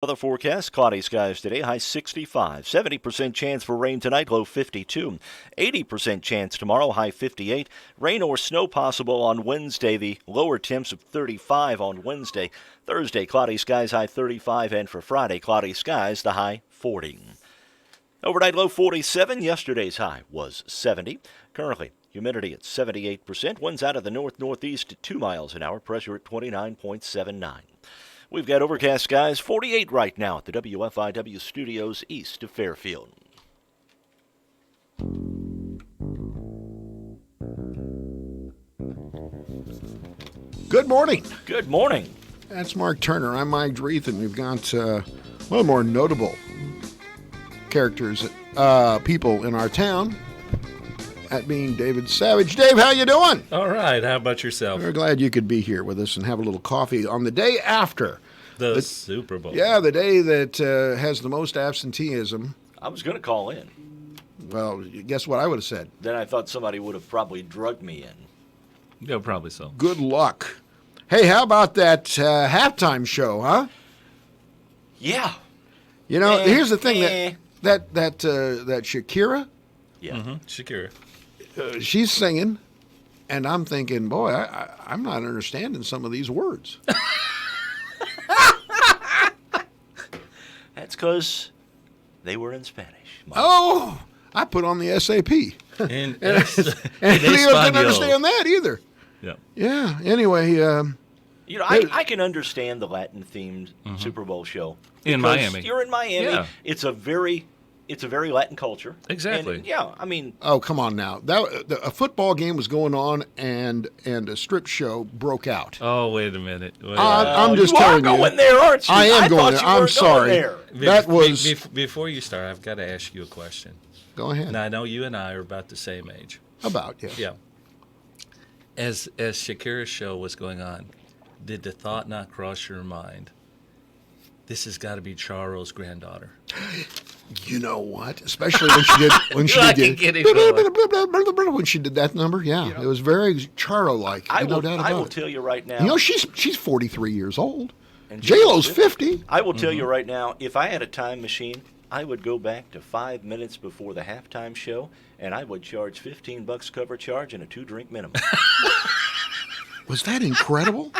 Weather forecast, cloudy skies today, high 65. 70% chance for rain tonight, low 52. 80% chance tomorrow, high 58. Rain or snow possible on Wednesday, the lower temps of 35 on Wednesday. Thursday, cloudy skies, high 35. And for Friday, cloudy skies, the high 40. Overnight low 47. Yesterday's high was 70. Currently, humidity at 78%. Winds out of the north-northeast at 2 miles an hour. Pressure at 29.79. We've got overcast skies, 48 right now at the WFIW studios east of Fairfield. Good morning. Good morning. That's Mark Turner. I'm Mike Dreeth, and we've got one of the more notable characters, people in our town, that being David Savage. Dave, how you doing? All right. How about yourself? We're glad you could be here with us and have a little coffee on the day after. The Super Bowl. Yeah, the day that has the most absenteeism. I was going to call in. Well, guess what I would have said? Then I thought somebody would have probably drugged me in. Yeah, probably so. Good luck. Hey, how about that halftime show, huh? Yeah. You know, here's the thing, that Shakira, Yeah. Mm-hmm. Shakira. She's singing, and I'm thinking, boy, I'm not understanding some of these words. That's because they were in Spanish. Mike. Oh, I put on the SAP. And And Leo didn't understand that either. Yeah. Yeah, anyway. You know, I can understand the Latin-themed Super Bowl show. In because Miami. You're in Miami. Yeah. It's a very Latin culture. Exactly. And, yeah, I mean, Oh, come on now. A football game was going on, and a strip show broke out. Oh, wait a minute. I'm just you telling are you. going there, aren't you? I am going thought there. you I'm were sorry. Going there. That was. Before you start, I've got to ask you a question. Go ahead. And I know you and I are about the same age. About, yes. Yeah. As Shakira's show was going on, did the thought not cross your mind? This has got to be Charo's granddaughter. You know what? Especially when she did when she did that number. Yeah, it was very Charo-like. No doubt about it. I will tell you right now. You know, she's 43 years old. and J-Lo's 50. I will tell you right now, if I had a time machine, I would go back to 5 minutes before the halftime show, and I would charge $15 cover charge and a 2-drink minimum. Was that incredible?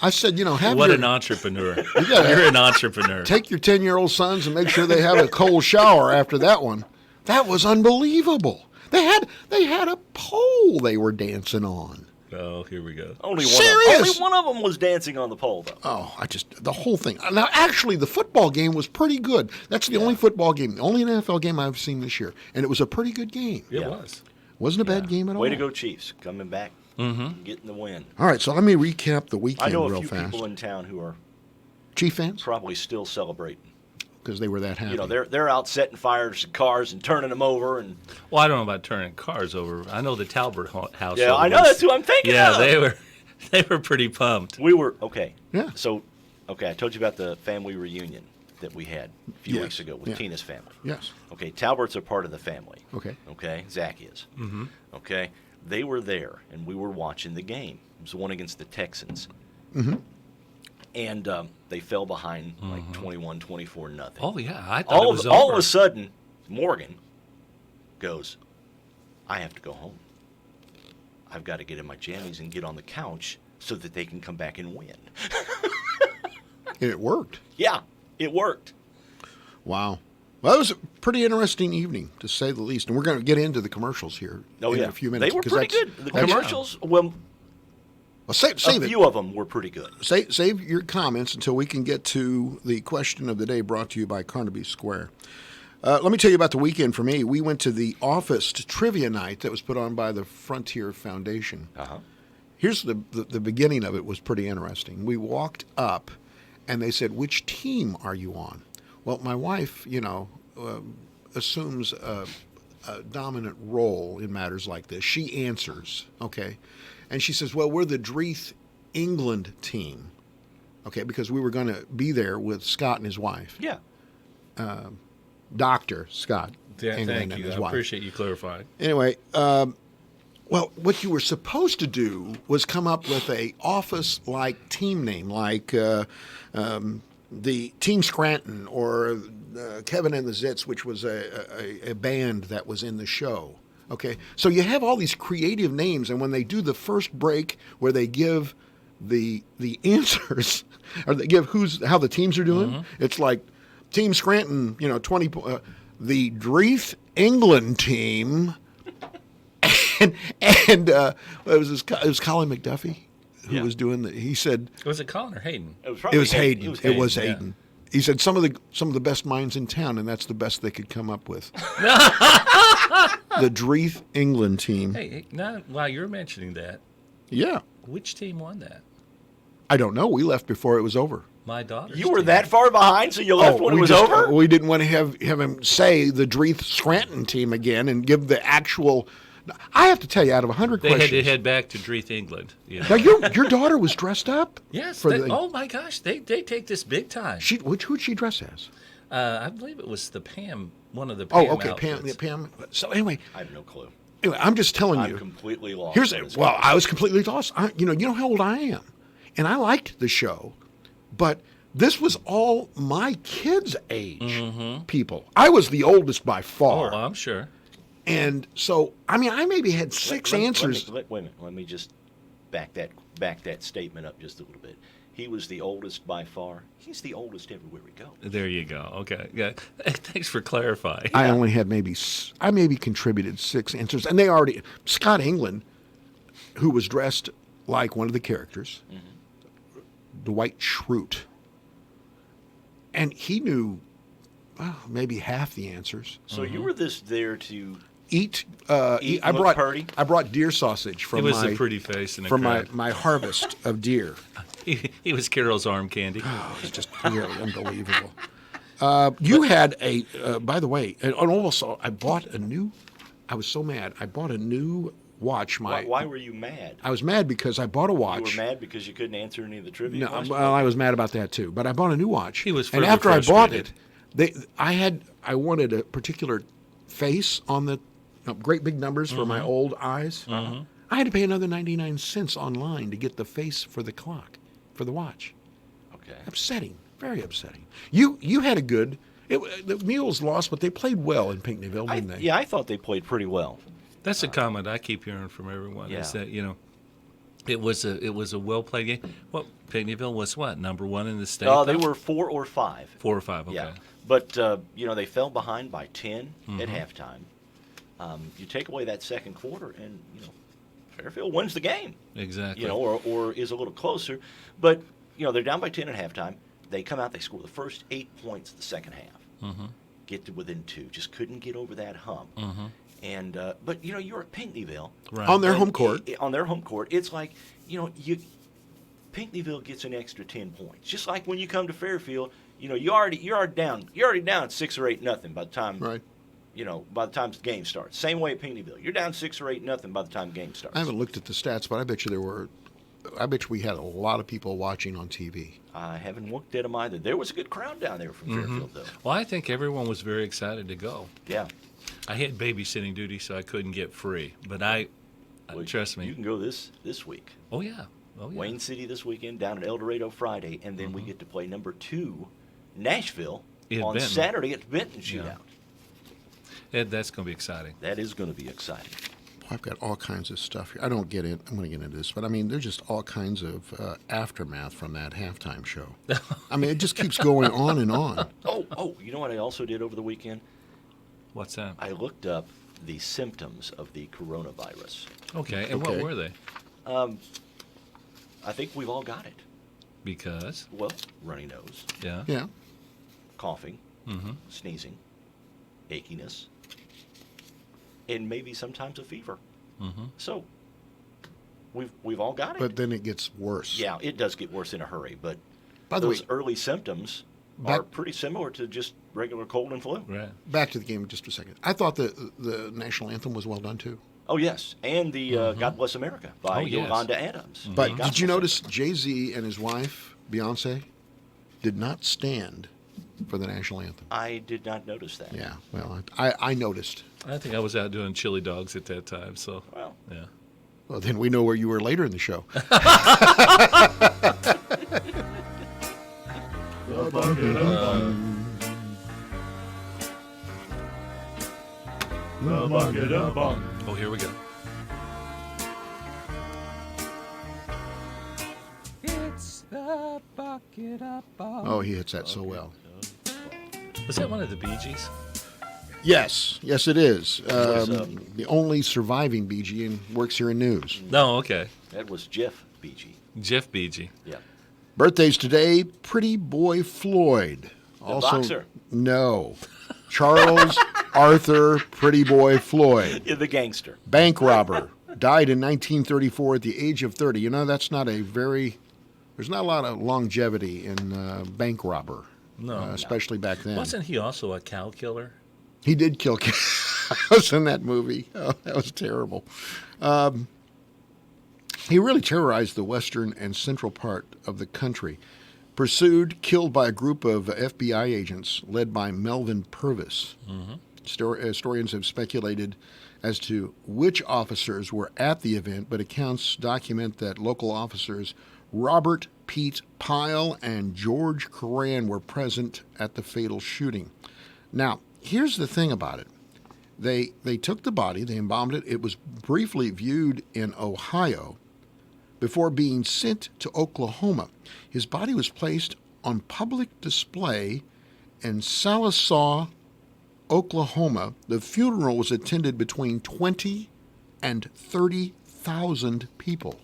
I said, What an entrepreneur. You're an entrepreneur. Take your 10-year-old sons and make sure they have a cold shower after that one. That was unbelievable. They had a pole they were dancing on. Oh, here we go. Only Serious? one of them was dancing on the pole, though. Oh, the whole thing. Now, actually, the football game was pretty good. That's the only football game, the only NFL game I've seen this year. And it was a pretty good game. It was. Wasn't a bad game at all. Way to go, Chiefs. Coming back, getting the win. All right, so let me recap the I weekend know a real few fast. people in town who are Chief fans? probably still celebrating. Because they were that happy. You know, they're out setting fires to cars and turning them over. And Well, I don't know about turning cars over. I know the Talbert house. yeah, I know that's who I'm thinking Yeah, of. they were pretty pumped. We were okay. Yeah. So, okay, I told you about the family reunion that we had a few Yes. weeks ago with Yeah. Tina's family. Yes. Okay, Talbert's a part of the family. Okay. Okay, Zach is. Mm-hmm. Okay, they were there, and we were watching the game. It was the one against the Texans. Mm-hmm. And they fell behind like 21-24 nothing. Oh, yeah. I thought it was over. All of a sudden, Morgan goes, I have to go home. I've got to get in my jammies and get on the couch so that they can come back and win. And it worked. Yeah, it worked. Wow. Well, that was a pretty interesting evening, to say the least. And we're going to get into the commercials here in a few minutes. They were 'cause pretty that's- good. The that's- commercials, well, Well, save a it. few of them were pretty good. Save your comments until we can get to the question of the day brought to you by Carnaby Square. Let me tell you about the weekend for me. We went to the Office trivia night that was put on by the Frontier Foundation. Uh-huh. Here's the beginning of it was pretty interesting. We walked up, and they said, which team are you on? Well, my wife, assumes a dominant role in matters like this. She answers, okay? And she says, well, we're the Dreeth England team, okay, because we were going to be there with Scott and his wife. Yeah. Dr. Scott Yeah, England thank and you. his I wife. appreciate you clarifying. Anyway, well, what you were supposed to do was come up with a Office-like team name, like the Team Scranton or Kevin and the Zits, which was a band that was in the show. Okay, so you have all these creative names, and when they do the first break where they give the answers, or they give how the teams are doing, it's like Team Scranton, 20. The Dreith England team, and it was Colin McDuffie who was doing the. He said, Was it Colin or Hayden? it was Hayden. It was Hayden. He said some of the best minds in town, and that's the best they could come up with. The Dreith England team. Hey, now while you're mentioning that, Yeah. which team won that? I don't know. We left before it was over. My daughter. You were that far behind, so you left when it was over? We didn't want to have him say the Dreith Scranton team again and give the actual. I have to tell you, out of 100 They questions. had to head back to Dreith, England. Now your daughter was dressed up. Yes. For Oh my gosh, they take this big time. Who'd she dress as? I believe it was the Pam, one of the Pam. Oh, okay, outfits. Pam. So anyway, I have no clue. I'm just telling I'm you. completely lost. I was completely lost. You know how old I am, and I liked the show, but this was all my kids' age people. I was the oldest by far. Oh, I'm sure. And so, I maybe had six answers. Wait a minute. Let me just back that statement up just a little bit. He was the oldest by far. He's the oldest everywhere we go. There you go. Okay. Yeah. Thanks for clarifying. I only had I maybe contributed 6 answers, and Scott England, who was dressed like one of the characters, Dwight Schrute, and he knew maybe half the answers. So you were there to Eat and look purty? I brought deer sausage from It was a pretty face in a from crowd. my harvest of deer. He was Carol's arm candy. It's just really unbelievable. You had by the way, and also I bought a new. I was so mad. I bought a new watch. Why were you mad? I was mad because I bought a watch. You were mad because you couldn't answer any of the trivia No, questions? well, I was mad about that too. But I bought a new watch. He was and further after I bought frustrated. it, I wanted a particular face on the great big numbers for my old eyes. I had to pay another 99 cents online to get the face for the clock, for the watch. Okay. Upsetting, very upsetting. You had a good. The Mules lost, but they played well in Pinckneyville, didn't they? Yeah, I thought they played pretty well. That's a comment I keep hearing from everyone. Is that it was a well played game. Well, Pinckneyville was what, number 1 in the state? They were 4 or 5. 4 or 5. Okay. Yeah, but they fell behind by 10 at halftime. You take away that second quarter, and Fairfield wins the game. Exactly. Or is a little closer. But they're down by 10 at halftime. They come out, they score the first 8 points of the second half. Get to within 2, just couldn't get over that hump. And but you're at Pinckneyville Right. On their home court. On their home court, it's like Pinckneyville gets an extra 10 points. Just like when you come to Fairfield, you're already down 6 or 8 nothing by the time Right. By the time the game starts. Same way at Pinckneyville. You're down 6 or 8 nothing by the time the game starts. I haven't looked at the stats, but I bet you we had a lot of people watching on TV. I haven't looked at them either. There was a good crowd down there from Fairfield, though. Well, I think everyone was very excited to go. Yeah. I had babysitting duty, so I couldn't get free. But Well, trust me. You can go this week. Oh yeah. Oh yeah. Wayne City this weekend, down at El Dorado Friday, and then we get to play number 2, Nashville, In on Benton. Saturday at the Benton Shootout. Ed, that's going to be exciting. That is going to be exciting. I've got all kinds of stuff here. I'm going to get into this, but there's just all kinds of aftermath from that halftime show. It just keeps going on and on. Oh, you know what I also did over the weekend? What's that? I looked up the symptoms of the coronavirus. Okay. And what were they? I think we've all got it. Because? Well, runny nose, Yeah. Yeah. coughing, sneezing, achiness, and maybe sometimes a fever. So we've all got it. But then it gets worse. Yeah, it does get worse in a hurry, but By the those way, early symptoms are pretty similar to just regular cold and flu. Right. back to the game just a second. I thought the national anthem was well done too. Oh, yes, and the God Bless America by Oh, yes. Yolanda Adams. But God did you Bless notice Jay-Z and his wife, Beyonce, did not stand for the national anthem? I did not notice that. Yeah, well, I noticed. I think I was out doing chili dogs at that time. So Well, yeah. Well, then we know where you were later in the show. Oh, here we go. It's the bucket of bomb. Oh, he hits that so well. Was that one of the Bee Gees? Yes, it is. The only surviving Bee Gee and works here in news. No, okay. That was Jeff Beachy. Jeff Bee Gee. Yeah. Birthdays today, Pretty Boy Floyd. The boxer. No. Charles Arthur Pretty Boy Floyd. Yeah, the gangster. Bank robber. Died in 1934 at the age of 30. You know, there's not a lot of longevity in bank robber. No. Especially back then. Wasn't he also a cow killer? He did kill cows in that movie. Oh, that was terrible. He really terrorized the western and central part of the country. Pursued, killed by a group of FBI agents led by Melvin Purvis. Mm-hmm. Historians have speculated as to which officers were at the event, but accounts document that local officers Robert Pete Pyle and George Coran were present at the fatal shooting. Now, here's the thing about it. They took the body, they embalmed it. It was briefly viewed in Ohio before being sent to Oklahoma. His body was placed on public display in Sallisaw, Oklahoma. The funeral was attended between 20 and 30,000 people.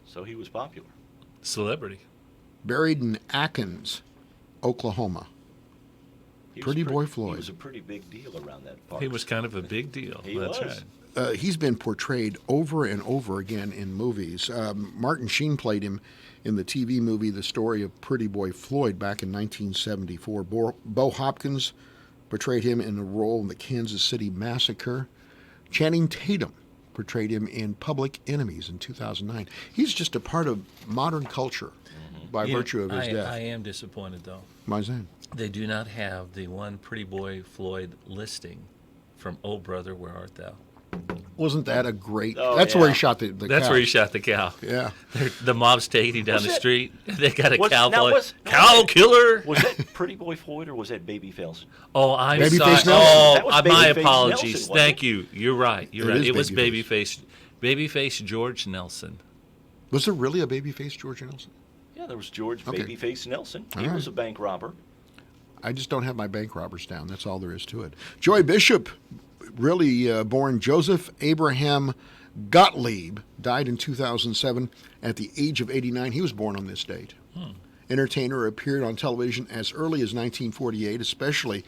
So he was popular. Celebrity. Buried in Athens, Oklahoma. Pretty Boy Floyd. He was a pretty big deal around that part. He was kind of a big deal. He That's was. right. He's been portrayed over and over again in movies. Martin Sheen played him in the TV movie The Story of Pretty Boy Floyd back in 1974. Bo Hopkins portrayed him in a role in the Kansas City Massacre. Channing Tatum portrayed him in Public Enemies in 2009. He's just a part of modern culture by virtue of his death. I am disappointed, though. Why is that? They do not have the one Pretty Boy Floyd listing from Oh Brother, Where Art Thou? Wasn't that a great... Oh, that's yeah. where he shot the That's cow. where he shot the cow. Yeah. The mob's taking him down the street. They got a cowboy. Now Cow killer! Was that Pretty Boy Floyd or was that Babyface? Oh, I'm Babyface sorry. Nelson? That was My Babyface apologies. Nelson, wasn't Thank it? you. You're right. It is It was Babyface. Babyface George Nelson. Was there really a babyface George Nelson? Yeah, there was George Okay. Babyface Nelson. He All right. was a bank robber. I just don't have my bank robbers down. That's all there is to it. Joy Bishop, really born Joseph Abraham Gottlieb, died in 2007 at the age of 89. He was born on this date. Entertainer, appeared on television as early as 1948, especially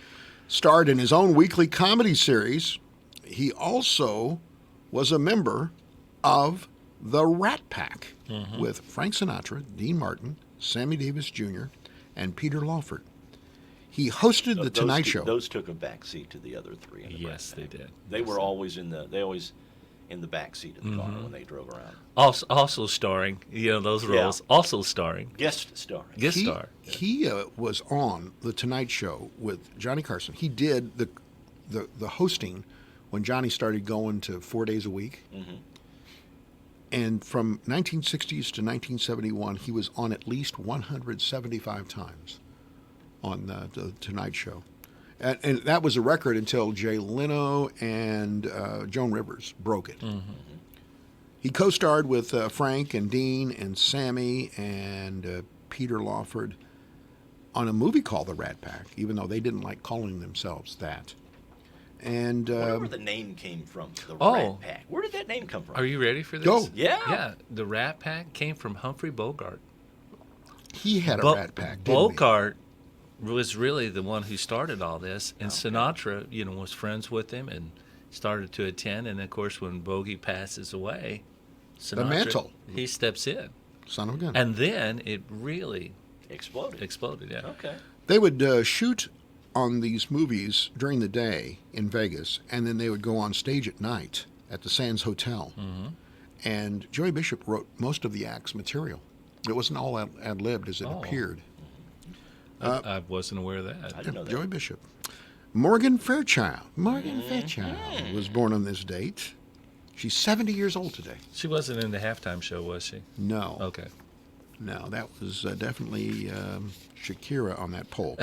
starred in his own weekly comedy series. He also was a member of the Rat Pack with Frank Sinatra, Dean Martin, Sammy Davis Jr., and Peter Lawford. He hosted The Tonight Show. Those took a back seat to the other three. In the Yes, Rat Pack. they did. They were always in the back seat of the car when they drove around. Also starring, those roles. Yeah. Also starring. Guest starring. Guest star. He was on The Tonight Show with Johnny Carson. He did the hosting when Johnny started going to 4 days a week. And from 1960s to 1971, he was on at least 175 times on the Tonight Show. And that was a record until Jay Leno and Joan Rivers broke it. He co-starred with Frank and Dean and Sammy and Peter Lawford on a movie called The Rat Pack, even though they didn't like calling themselves that. And Wherever the name came from, the Oh. Rat Pack. Where did that name come from? Are you ready for this? Go. Yeah. Yeah. The Rat Pack came from Humphrey Bogart. he had a Rat Pack, didn't he? Bogart was really the one who started all this, and Sinatra, was friends with him and started to attend. And of course, when Bogey passes away, Sinatra, mantle. he steps in, Son of a gun. and then it really Exploded. Yeah. Okay. They would shoot on these movies during the day in Vegas, and then they would go on stage at night at the Sands Hotel. And Joey Bishop wrote most of the act's material. It wasn't all ad-libbed as it appeared. I wasn't aware of that. I didn't know that. Joey Bishop. Morgan Fairchild. Morgan Fairchild was born on this date. She's 70 years old today. She wasn't in the halftime show, was she? No. Okay. No, that was definitely Shakira on that poll.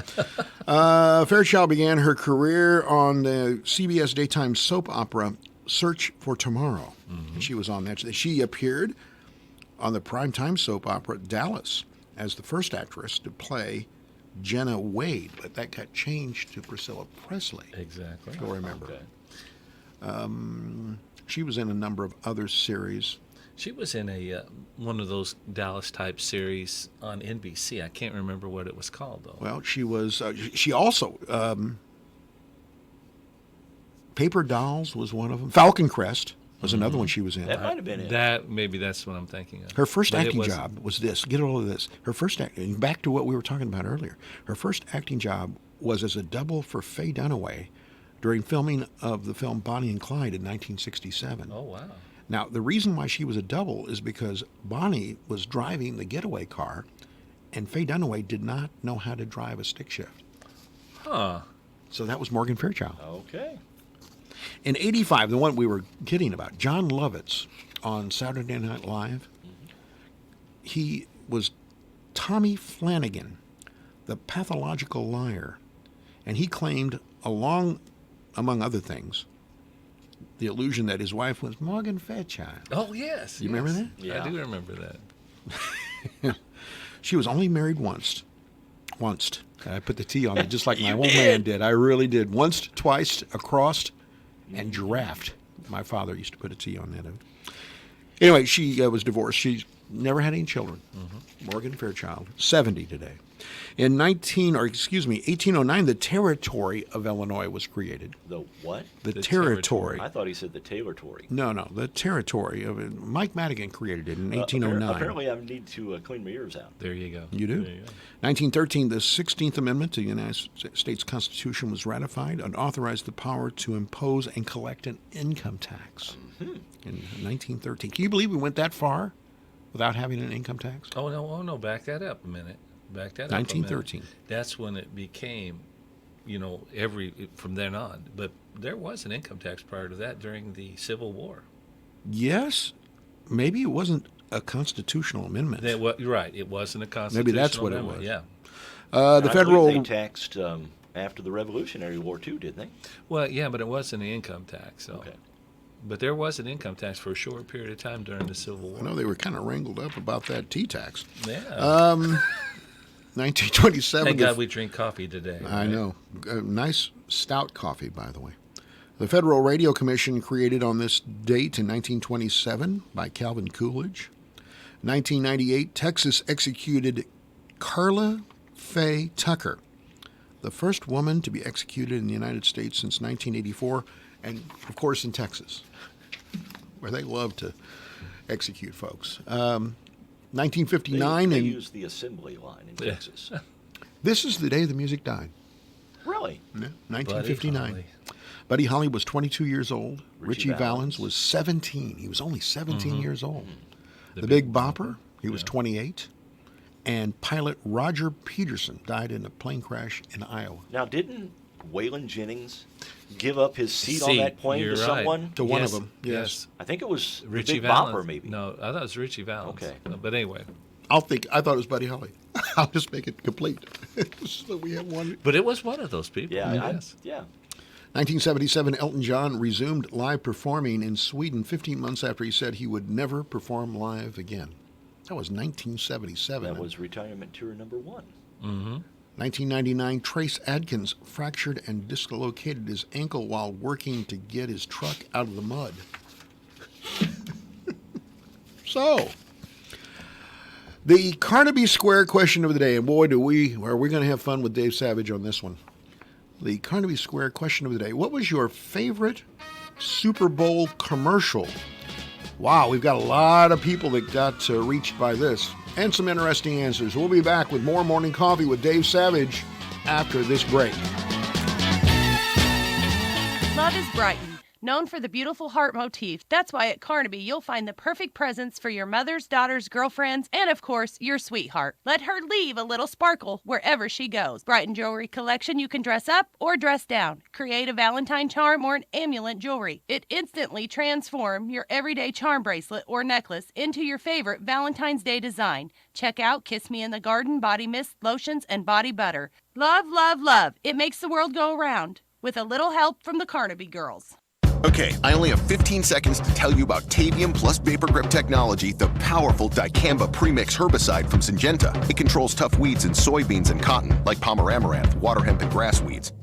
Fairchild began her career on the CBS daytime soap opera Search for Tomorrow. Mm-hmm. She was on that. She appeared on the primetime soap opera Dallas as the first actress to play Jenna Wade, but that got changed to Priscilla Presley. Exactly. You'll remember. Okay. She was in a number of other series. She was in a one of those Dallas-type series on NBC. I can't remember what it was called, though. Well, she was. She also Paper Dolls was one of them. Falcon Crest was another one she was in. That might have been it. That's what I'm thinking of. Her first acting job was this. Get all of this. Her first acting. Back to what we were talking about earlier. Her first acting job was as a double for Faye Dunaway during filming of the film Bonnie and Clyde in 1967. Oh wow. Now, the reason why she was a double is because Bonnie was driving the getaway car, and Faye Dunaway did not know how to drive a stick shift. Huh. So that was Morgan Fairchild. Okay. In 85, the one we were kidding about, John Lovitz on Saturday Night Live, he was Tommy Flanagan, the pathological liar, and he claimed, among other things, the illusion that his wife was Morgan Fairchild. Oh, yes. You remember that? Yeah. I do remember that. She was only married once. I put the T on it just like my old man did. I really did. Once, twice, across, and giraffe. My father used to put a T on that. Anyway, she was divorced. She never had any children. Mm-hmm. Morgan Fairchild, 70 today. In 1809, the Territory of Illinois was created. The what? The Territory. I thought he said the Taylor-tory. No, the Territory of it. Mike Madigan created it in 1809. Apparently, I need to clean my ears out. There you go. You do? There you go. 1913, the 16th Amendment to the United States Constitution was ratified and authorized the power to impose and collect an income tax in 1913. Can you believe we went that far without having an income tax? Oh, no. Back that up a minute. 1913. That's when it became, from then on. But there was an income tax prior to that during the Civil War. Yes. Maybe it wasn't a constitutional amendment. Right. It wasn't a constitutional Maybe that's what amendment. it was. Yeah. The I federal. believe they taxed after the Revolutionary War, too, didn't they? Well, yeah, but it wasn't an income tax. So. Okay. But there was an income tax for a short period of time during the Civil War. I know they were kind of wrangled up about that tea tax. Yeah. 1927. Thank God we drink coffee today. I know. Nice stout coffee, by the way. The Federal Radio Commission created on this date in 1927 by Calvin Coolidge. 1998, Texas executed Carla Faye Tucker, the first woman to be executed in the United States since 1984, and, of course, in Texas, where they love to execute folks. 1959. They use the assembly line in Texas. This is the day the music died. Really? Yeah, 1959. Buddy Holly. Buddy Holly was 22 years old. Richie Richie Valens Valens was 17. He was only 17 years old. The Big Bopper, he was 28. And pilot Roger Peterson died in a plane crash in Iowa. Now, didn't Waylon Jennings give up his seat on that plane you're to right. To one of Yes, them, yes. I think it was Richie Big Valens. Bopper, maybe. No, I thought it was Richie Valens. Okay. But anyway. I thought it was Buddy Holly. I'll just make it complete. So we have one. But it was one of those people. Yeah, Yes. yeah. 1977, Elton John resumed live performing in Sweden 15 months after he said he would never perform live again. That was 1977. That was retirement tour number 1. Mm-hmm. 1999, Trace Adkins fractured and dislocated his ankle while working to get his truck out of the mud. So, the Carnaby Square question of the day, and boy, are we going to have fun with Dave Savage on this one. The Carnaby Square question of the day. What was your favorite Super Bowl commercial? Wow, we've got a lot of people that got reached by this, and some interesting answers. We'll be back with more Morning Coffee with Dave Savage after this break. Love is Brighton. Known for the beautiful heart motif, that's why at Carnaby you'll find the perfect presents for your mother's, daughter's, girlfriends, and of course, your sweetheart. Let her leave a little sparkle wherever she goes. Brighton Jewelry Collection, you can dress up or dress down. Create a Valentine charm or an amulet jewelry. It instantly transforms your everyday charm bracelet or necklace into your favorite Valentine's Day design. Check out Kiss Me in the Garden body mist, lotions, and body butter. Love, love, love. It makes the world go around. With a little help from the Carnaby girls. Okay, I only have 15 seconds to tell you about Tavium plus Vapor Grip technology, the powerful dicamba premix herbicide from Syngenta. It controls tough weeds in soybeans and cotton, like pomeramaranth, water hemp, and grass weeds.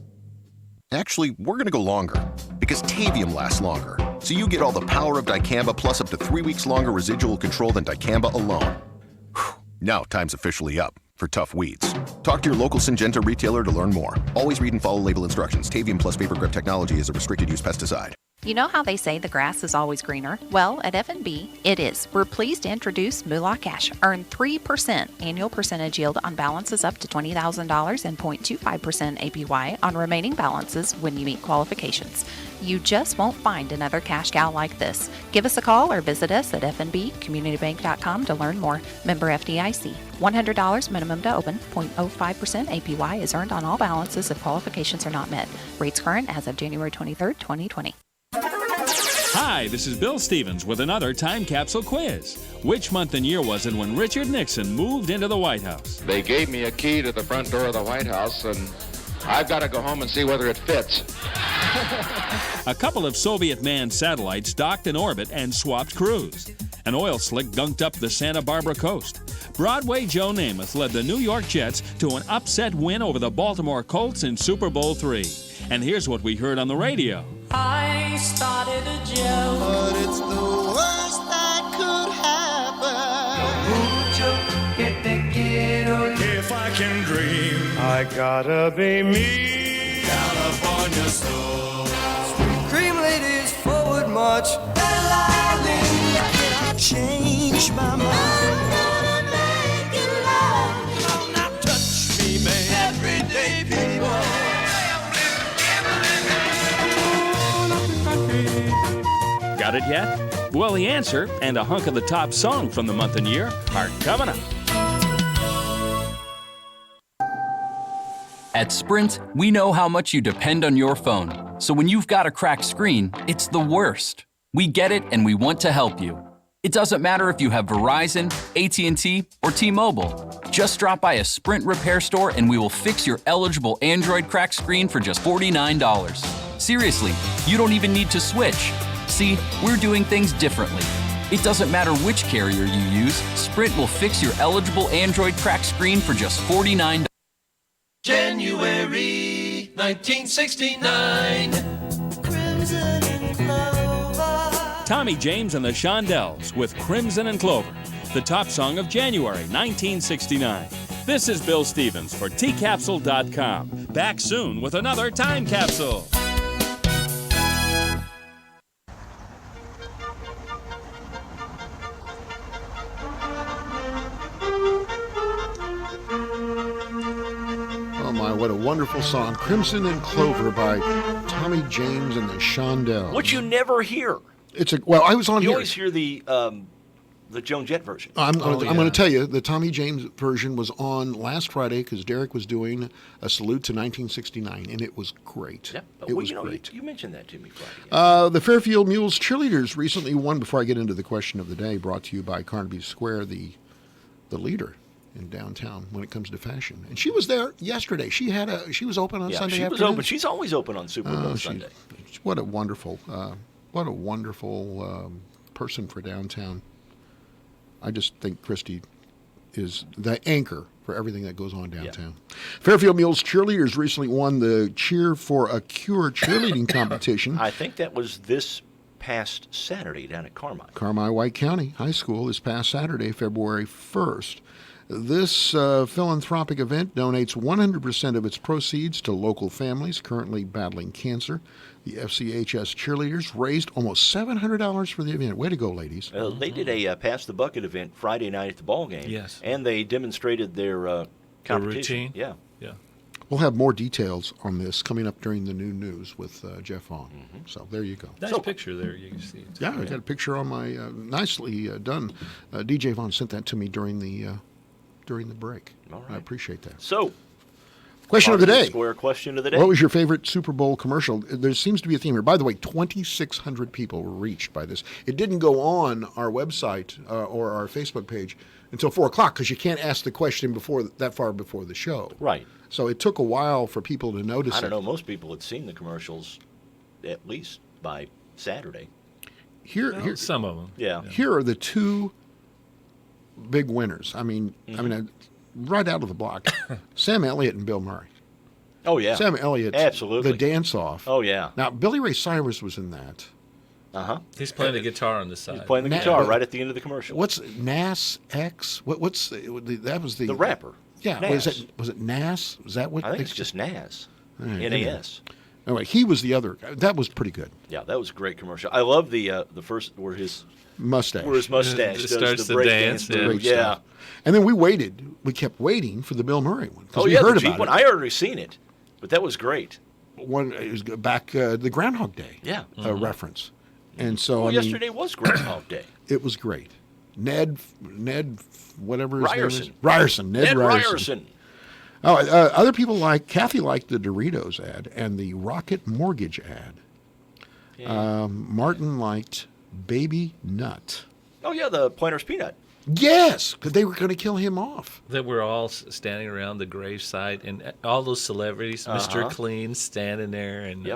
Actually, we're going to go longer, because Tavium lasts longer. So you get all the power of dicamba plus up to 3 weeks longer residual control than dicamba alone. Whew. Now time's officially up for tough weeds. Talk to your local Syngenta retailer to learn more. Always read and follow label instructions. Tavium plus Vapor Grip technology is a restricted use pesticide. You know how they say the grass is always greener? Well, at F&B, it is. We're pleased to introduce Moolah Cash. Earn 3% annual percentage yield on balances up to $20,000 and 0.25% APY on remaining balances when you meet qualifications. You just won't find another cash cow like this. Give us a call or visit us at fnbcommunitybank.com to learn more. Member FDIC. $100 minimum to open. 0.05% APY is earned on all balances if qualifications are not met. Rates current as of January 23rd, 2020. Hi, this is Bill Stevens with another time capsule quiz. Which month and year was it when Richard Nixon moved into the White House? They gave me a key to the front door of the White House, and I've got to go home and see whether it fits. A couple of Soviet manned satellites docked in orbit and swapped crews. An oil slick gunked up the Santa Barbara coast. Broadway Joe Namath led the New York Jets to an upset win over the Baltimore Colts in Super Bowl III. And here's what we heard on the radio. I started a joke, but it's the worst that could happen. If I can dream, I gotta be me. California soul. Sweet cream ladies forward march. Can I change my mind? I'm gonna make you love. Come now, touch me, man. Everyday people. Got it yet? Well, the answer and a hunk of the top song from the month and year are coming up. At Sprint, we know how much you depend on your phone. So when you've got a cracked screen, it's the worst. We get it and we want to help you. It doesn't matter if you have Verizon, AT&T, or T-Mobile. Just drop by a Sprint repair store and we will fix your eligible Android cracked screen for just $49. Seriously, you don't even need to switch. See, we're doing things differently. It doesn't matter which carrier you use, Sprint will fix your eligible Android cracked screen for just $49. January 1969. Crimson and Clover. Tommy James and the Shondells with Crimson and Clover, the top song of January 1969. This is Bill Stevens for tcapsule.com. Back soon with another time capsule. Oh my, what a wonderful song. Crimson and Clover by Tommy James and the Shondells. Which you never hear. Well, I was on you here. You always hear the Joan Jett version. I'm going to tell you, the Tommy James version was on last Friday because Derek was doing a salute to 1969, and it was great. Yep. It was great. You mentioned that to me Friday. The Fairfield Mules cheerleaders recently won, before I get into the question of the day, brought to you by Carnaby Square, the leader in downtown when it comes to fashion. And she was there yesterday. She was open on Sunday afternoon. She was open. She's always open on Super Bowl Sunday. What a wonderful person for downtown. I just think Christy is the anchor for everything that goes on downtown. Yeah. Fairfield Mules cheerleaders recently won the Cheer for a Cure cheerleading competition. I think that was this past Saturday down at Carmi White County High School this past Saturday, February 1st. This philanthropic event donates 100% of its proceeds to local families currently battling cancer. The FCHS cheerleaders raised almost $700 for the event. Way to go, ladies. They did a Pass the Bucket event Friday night at the ball game. Yes. And they demonstrated their competition. Routine. Yeah. Yeah. We'll have more details on this coming up during the new news with Jeff Vaughn. So there you go. Nice picture there. You can see it. Yeah, I got a picture on my nicely done. DJ Vaughn sent that to me during the break. All right. I appreciate that. So, question of the day. Square question of the day. What was your favorite Super Bowl commercial? There seems to be a theme here. By the way, 2,600 people were reached by this. It didn't go on our website or our Facebook page until 4 o'clock because you can't ask the question that far before the show. Right. So it took a while for people to notice it. I don't know. Most people had seen the commercials at least by Saturday. Here, some of them. Yeah. Here are the two big winners. I mean, right out of the block, Sam Elliott and Bill Murray. Oh, yeah. Sam Elliott, absolutely. the dance-off. Oh, yeah. Now, Billy Ray Cyrus was in that. Uh-huh. He's playing the guitar on the side. He's playing the guitar right at the end of the commercial. What's Nas X? What's that was the rapper. Yeah, Nas. was it Nas? Was that what? I think it's just Nas. Right, N-A-S. Anyway, he was the other guy. That was pretty good. Yeah, that was a great commercial. I love the first where his mustache does starts the to break dance. move. Great Yeah. stuff. And then we kept waiting for the Bill Murray one. Oh, we yeah, heard the Jeep about one. it. I already seen it, but that was great. One it was back the Groundhog Day reference. And so yesterday was Groundhog Day. It was great. Ned, whatever his name is. Ryerson. Ryerson. Ned Ryerson. Ryerson. Oh, other people Kathy liked the Doritos ad and the Rocket Mortgage ad. Yeah. Martin liked Baby Nut. Oh, yeah, the Planter's Peanut. Yes, because they were going to kill him off. That we're all standing around the gravesite, and all those celebrities, Mr. Clean standing there, and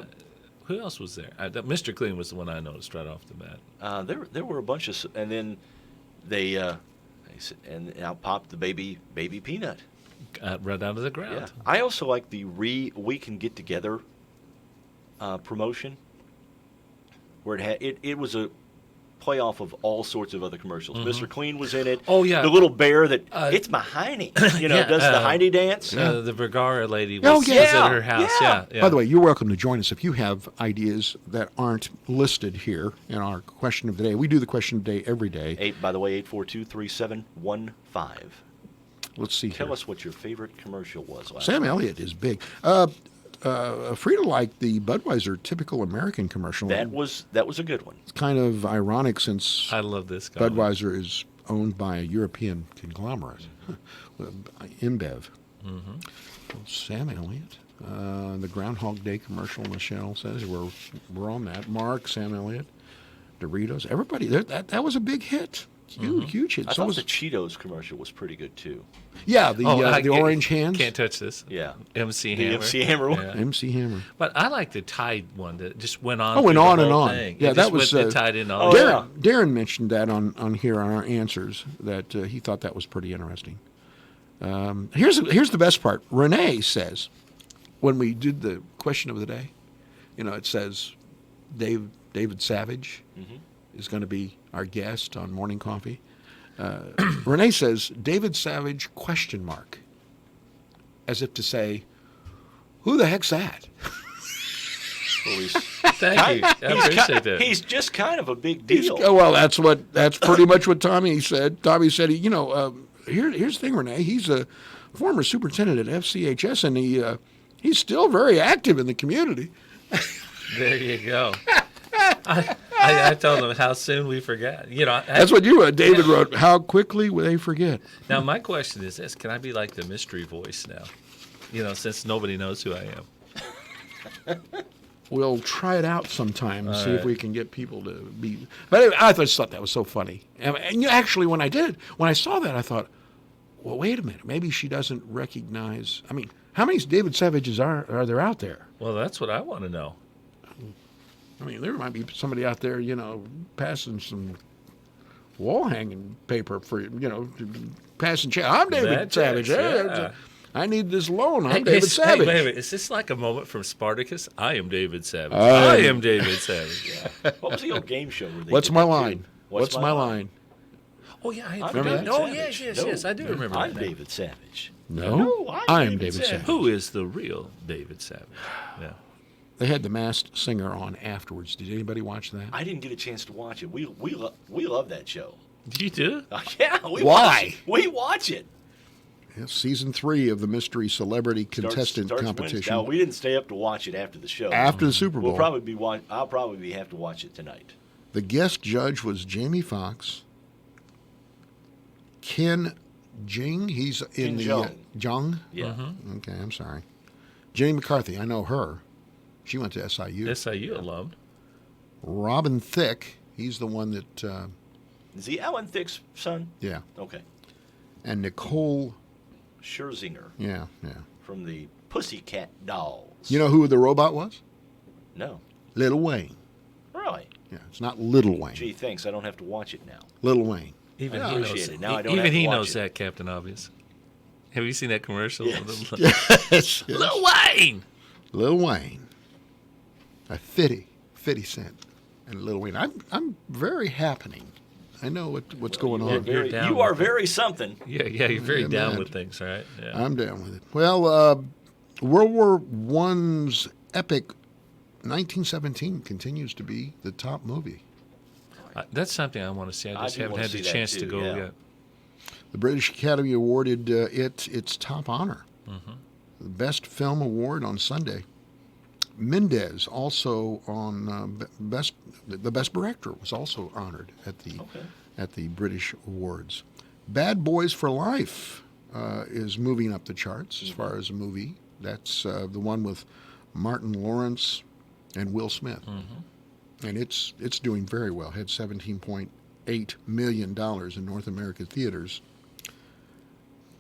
who else was there? Mr. Clean was the one I noticed right off the bat. There were a bunch of, and then they said, and out popped the baby peanut. Right out of the ground. Yeah. I also like the We Can Get Together promotion, where it was a playoff of all sorts of other commercials. Mr. Clean was in it. Oh, yeah. The little bear that it's my hiney, does the hiney dance. The Vergara lady was at her house. Yeah. By the way, you're welcome to join us if you have ideas that aren't listed here in our question of the day. We do the question of the day every day. By the way, 842-3715. Let's see. Tell us what your favorite commercial was last Sam night. Elliott is big. Frida liked the Budweiser typical American commercial. That was a good one. It's kind of ironic since I love this guy. Budweiser is owned by a European conglomerate, InBev. Sam Elliott. The Groundhog Day commercial, Michelle says. We're on that. Mark, Sam Elliott, Doritos, everybody. That was a big hit. Huge hit. I thought the Cheetos commercial was pretty good, too. Yeah, the orange hands. Can't touch this. Yeah. MC The Hammer. MC Hammer one. Yeah. MC Hammer. But I like the Tide one that just went on. Went through on the and whole on. thing. Yeah, It that just was went tied in all. Darren mentioned that on here on our answers that he thought that was pretty interesting. Here's the best part. Renee says, when we did the question of the day, it says David Savage is going to be our guest on Morning Coffee. Renee says, David Savage, ? As if to say, who the heck's that? Thank you. I appreciate that. He's just kind of a big deal. Well, that's pretty much what Tommy said. Tommy said, here's the thing, Renee. He's a former superintendent at FCHS, and he's still very active in the community. There you go. I told them how soon we forget. That's what you wrote. David wrote, how quickly will they forget? Now, my question is this. Can I be like the mystery voice now? Since nobody knows who I am. We'll try it out sometime and see if we can get people to be. But anyway, I just thought that was so funny. And actually, when I saw that, I thought, well, wait a minute. Maybe she doesn't recognize. I mean, how many David Savages are there out there? Well, that's what I want to know. I mean, there might be somebody out there, passing some wall hanging paper for, passing check. I'm David Savage. Yeah. I need this loan. I'm David Savage. Hey, wait a minute. Is this like a moment from Spartacus? I am David Savage. I am David Savage. Yeah. What was the old game show? What's my line? What's my line? Oh, yeah. I remember that. Oh, yes. I do remember I'm that. David Savage. No, I'm David Savage. Who is the real David Savage? Yeah. They had the Masked Singer on afterwards. Did anybody watch that? I didn't get a chance to watch it. We love that show. You do? Yeah. Why? We watch it. Yes, season 3 of the Mystery Celebrity Contestant Starts Competition. Wednesday. Now, we didn't stay up to watch it after the show. After the Super Bowl. I'll probably have to watch it tonight. The guest judge was Jamie Foxx. Ken Jing, he's in the Jung. Yeah. Mm-hmm. Okay, I'm sorry. Jenny McCarthy, I know her. She went to SIU. SIU alum. Robin Thicke, he's the one that. Is he Alan Thicke's son? Yeah. Okay. And Nicole Scherzinger. Yeah. From the Pussycat Dolls. You know who the robot was? No. Lil Wayne. Really? Yeah, it's not Little Wayne. Gee, thanks. I don't have to watch it now. Lil Wayne. Even I he knows appreciate it. it. Now I don't Even have to he watch knows it. that, Captain Obvious. Have you seen that commercial? Yes. Lil Wayne. Lil Wayne. A 50 cent. And Lil Wayne. I'm very happening. I know what's going on. You are very something. Yeah, you're very down man. with things, right? Yeah. I'm down with it. Well, World War I's epic 1917 continues to be the top movie. That's something I want to see. I just do haven't wanna had the see that chance too, to go yeah. yet. The British Academy awarded it its top honor. Mm-hmm. The Best Film Award on Sunday. Mendez also on the Best Director was also honored at the British Awards. Bad Boys for Life is moving up the charts as far as a movie. That's the one with Martin Lawrence and Will Smith. Mm-hmm. And it's doing very well. Had $17.8 million in North American theaters.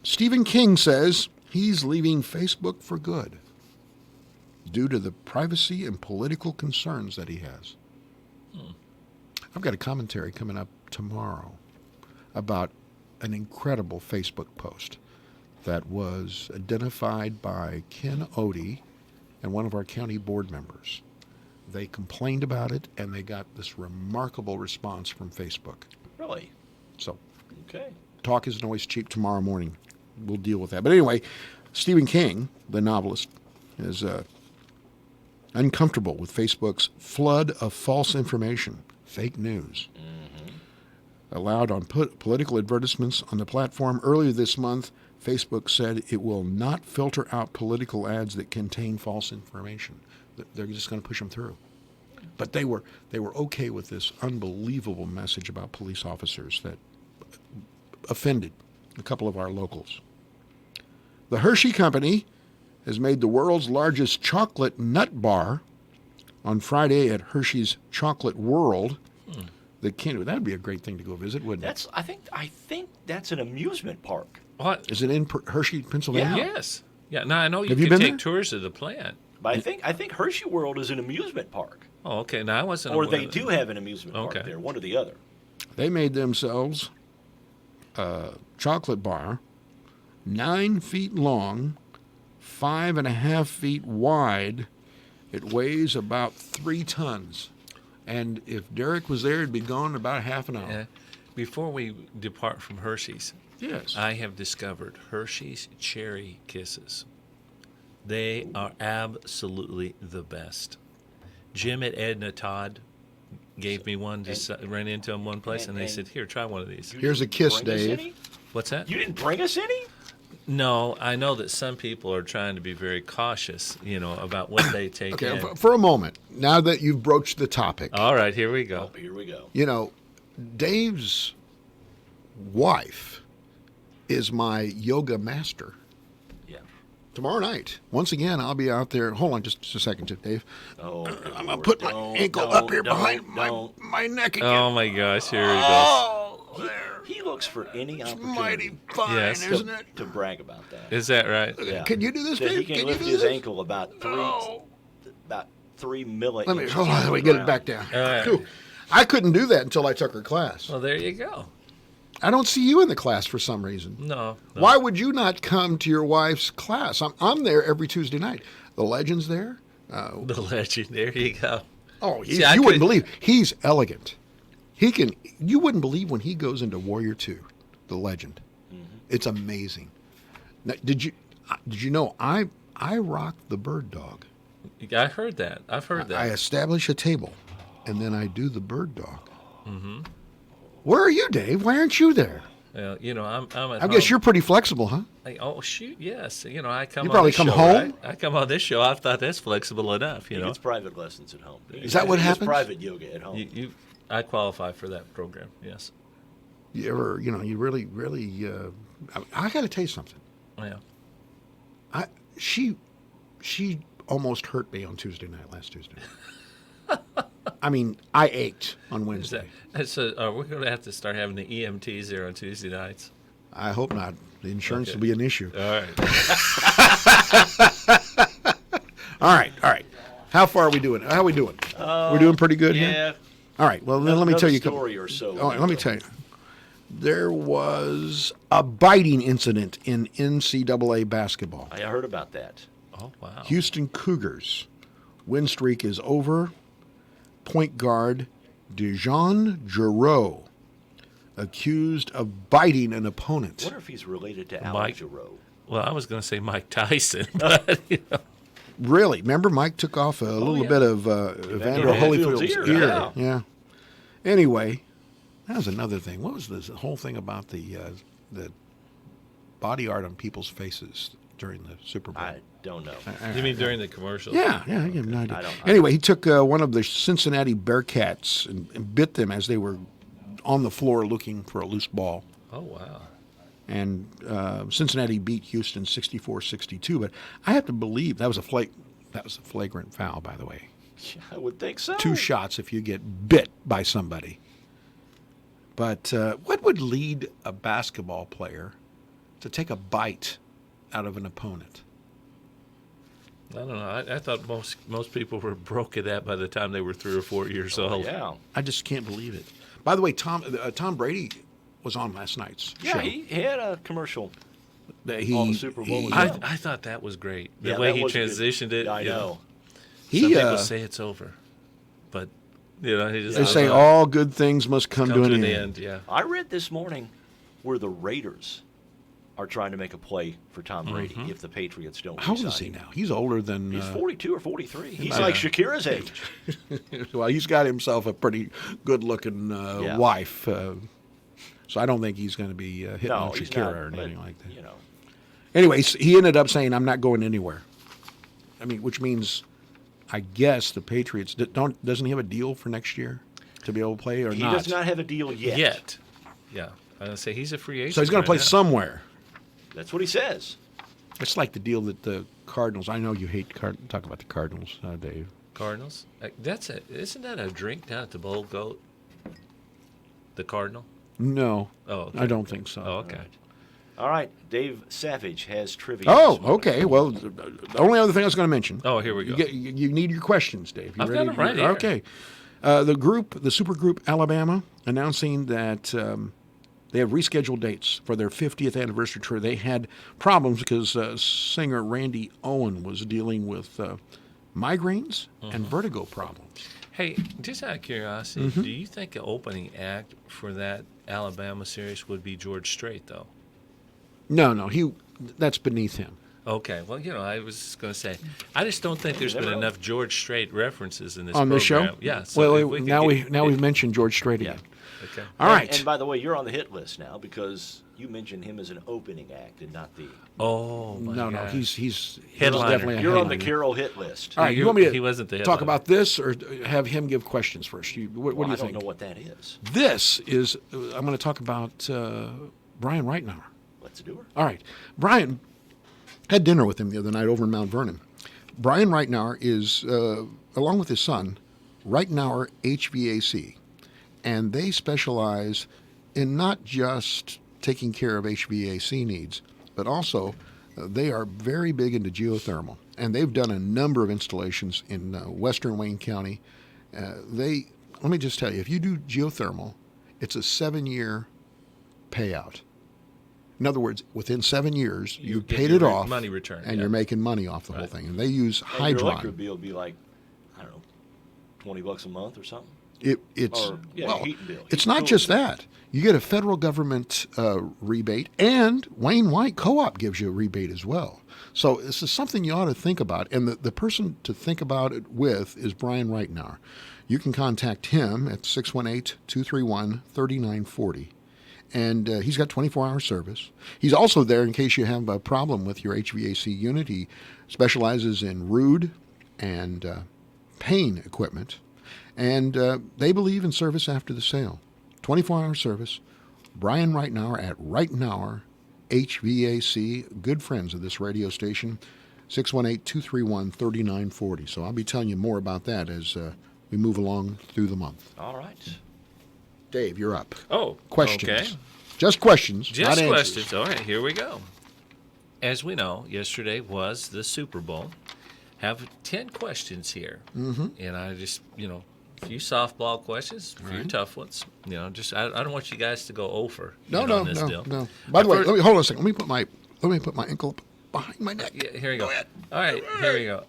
Stephen King says he's leaving Facebook for good due to the privacy and political concerns that he has. I've got a commentary coming up tomorrow about an incredible Facebook post that was identified by Ken Odie and one of our county board members. They complained about it, and they got this remarkable response from Facebook. Really? So, okay. Talk isn't always cheap. Tomorrow morning, we'll deal with that. But anyway, Stephen King, the novelist, is uncomfortable with Facebook's flood of false information, fake news, allowed on political advertisements on the platform. Earlier this month, Facebook said it will not filter out political ads that contain false information. They're just going to push them through. But they were okay with this unbelievable message about police officers that offended a couple of our locals. The Hershey Company has made the world's largest chocolate nut bar on Friday at Hershey's Chocolate World. That would be a great thing to go visit, wouldn't it? I think that's an amusement park. What? Is it in Hershey, Pennsylvania? Yeah. Yes. Yeah. Now I know you Have you can been take there? tours of the plant. But I think Hershey World is an amusement park. Oh, okay. Now I wasn't. Or aware they of do that. have an amusement park there, one or the other. They made themselves a chocolate bar, 9 feet long, 5.5 feet wide. It weighs about 3 tons. And if Derek was there, it'd be gone in about half an hour. Yeah. Before we depart from Hershey's, yes, I have discovered Hershey's Cherry Kisses. They are absolutely the best. Jim at Edna Todd gave me one. Ran into them one place, and they said, "Here, try one of these." Here's a kiss, Dave. What's that? You didn't bring us any? No, I know that some people are trying to be very cautious, about what they take Okay, in. for a moment, now that you've broached the topic. All right, here we go. Here we go. Dave's wife is my yoga master. Yeah. Tomorrow night, once again, I'll be out there. Hold on just a second, Dave. Oh, I'm going to put my ankle up here behind my neck again. Oh, my gosh, here he goes. Oh, there. He looks for any opportunity. Mighty fine, Yes. isn't it? To brag about that. Is that right? Yeah. Can you do this, That Dave? he can you lift do his this? ankle about 3 milli. Let me, inches hold on, off let me the get it ground. back down. All right. Phew. I couldn't do that until I took her class. Well, there you go. I don't see you in the class for some reason. No. Why would you not come to your wife's class? I'm there every Tuesday night. The legend's there. The legend. There you go. Oh, See, you wouldn't believe. He's elegant. You wouldn't believe when he goes into Warrior 2, the legend. It's amazing. Now, did you know I rock the bird dog? I heard that. I've heard that. I establish a table, and then I do the bird dog. Mm-hmm. Where are you, Dave? Why aren't you there? Well, you know, I'm at I guess home. you're pretty flexible, huh? Oh shoot, yes. You know, I come. You on probably this come show, home? right? I come on this show. I thought that's flexible enough. You know, It's private lessons at home. Is that what He does happens? private yoga at home. I qualify for that program. Yes. You ever, you really, I got to tell you something. Yeah. She almost hurt me on last Tuesday night. I mean, I ached on Wednesday. We're going to have to start having the EMTs there on Tuesday nights. I hope not. The insurance will be an issue. All right. All right. How far are we doing? How are we doing? We're doing pretty good here? Yeah. All right. Well, then let me tell you a couple. Story or so. All right, let me tell you. There was a biting incident in NCAA basketball. I heard about that. Oh, wow. Houston Cougars. Win streak is over. Point guard Dejan Giroux accused of biting an opponent. I wonder if he's related to Al Mike Giroux. Well, I was going to say Mike Tyson, but Really? Remember Mike took off a little bit of Evander Holyfield's ear. Yeah. Anyway, that was another thing. What was this whole thing about the body art on people's faces during the Super Bowl? I don't know. You mean during the commercials? Yeah, I have no idea. I don't- Anyway, he took one of the Cincinnati Bearcats and bit them as they were on the floor looking for a loose ball. Oh, wow. And Cincinnati beat Houston 64-62. But I have to believe that was a flagrant foul, by the way. Yeah, I would think so. 2 shots if you get bit by somebody. But what would lead a basketball player to take a bite out of an opponent? I don't know. I thought most people were broke at that by the time they were 3 or 4 years old. Yeah. I just can't believe it. By the way, Tom Brady was on last night's show. Yeah, he had a commercial on the Super Bowl. I thought that was great. The way he transitioned it. I know. Some people say it's over, but he just. They say all good things must come to an end. Yeah. I read this morning where the Raiders are trying to make a play for Tom Brady if the Patriots don't. How old is he now? He's older than. He's 42 or 43. He's like Shakira's age. Well, he's got himself a pretty good-looking wife. So I don't think he's going to be hitting on Shakira or anything like that. Anyways, he ended up saying, "I'm not going anywhere." I mean, which means, I guess the Patriots doesn't he have a deal for next year to be able to play or He not? does not have a deal yet. Yeah, I say he's a free agent. So he's going to play somewhere. That's what he says. It's like the deal that the Cardinals. I know you hate talk about the Cardinals, Dave. Cardinals. Isn't that a drink down at the Bold Goat? The Cardinal. No. Oh, okay. I don't think so. Oh, okay. All right, Dave Savage has trivia. Oh, okay. Well, the only other thing I was going to mention. Oh, here we go. You need your questions, Dave. You I've ready? got them right here. Okay. The supergroup Alabama announcing that they have rescheduled dates for their 50th anniversary tour. They had problems because singer Randy Owen was dealing with migraines and vertigo problems. Hey, just out of curiosity, do you think the opening act for that Alabama series would be George Strait, though? No, that's beneath him. Okay, well, I was going to say, I just don't think there's been enough George Strait references in this on program. this show. Yeah. So well, we've mentioned George Strait again. Okay. All right. And by the way, you're on the hit list now because you mentioned him as an opening act and not the. Oh my God. No, he's Headliner. definitely a You're on the headliner. Carroll hit list. All right, you want me to he wasn't the talk headliner. about this or have him give questions first? What do you I think? don't know what that is. This is, I'm going to talk about Brian Reitnauer. Let's do her. All right. Brian, had dinner with him the other night over in Mount Vernon. Brian Reitnauer is, along with his son, Reitnauer HVAC. And they specialize in not just taking care of HVAC needs, but also they are very big into geothermal. And they've done a number of installations in western Wayne County. Let me just tell you, if you do geothermal, it's a 7-year payout. In other words, within 7 years, You you've get paid your it off, money return, and yeah. you're making money off the whole thing. And they use And your electric hydron. bill will be like, I don't know, $20 a month or something. It's Or, yeah, well, heating bill. it's Heating not bill. just that. You get a federal government rebate, and Wayne White Co-op gives you a rebate as well. So this is something you ought to think about. And the person to think about it with is Brian Reitnauer. You can contact him at 618-231-3940. And he's got 24-hour service. He's also there in case you have a problem with your HVAC unit. He specializes in Rude and Payne equipment. And they believe in service after the sale. 24-hour service. Brian Reitnauer at Reitnauer HVAC, good friends of this radio station, 618-231-3940. So I'll be telling you more about that as we move along through the month. All right. Dave, you're up. Oh, questions. okay. Just questions, Just not questions. answers. All right, here we go. As we know, yesterday was the Super Bowl. Have 10 questions here. Mm-hmm. And I just, a few softball questions, a few tough ones. Just I don't want you guys to go over on this deal. No. By the way, hold on a second. Let me put my ankle behind my neck. Yeah, here you go. All right, here we go.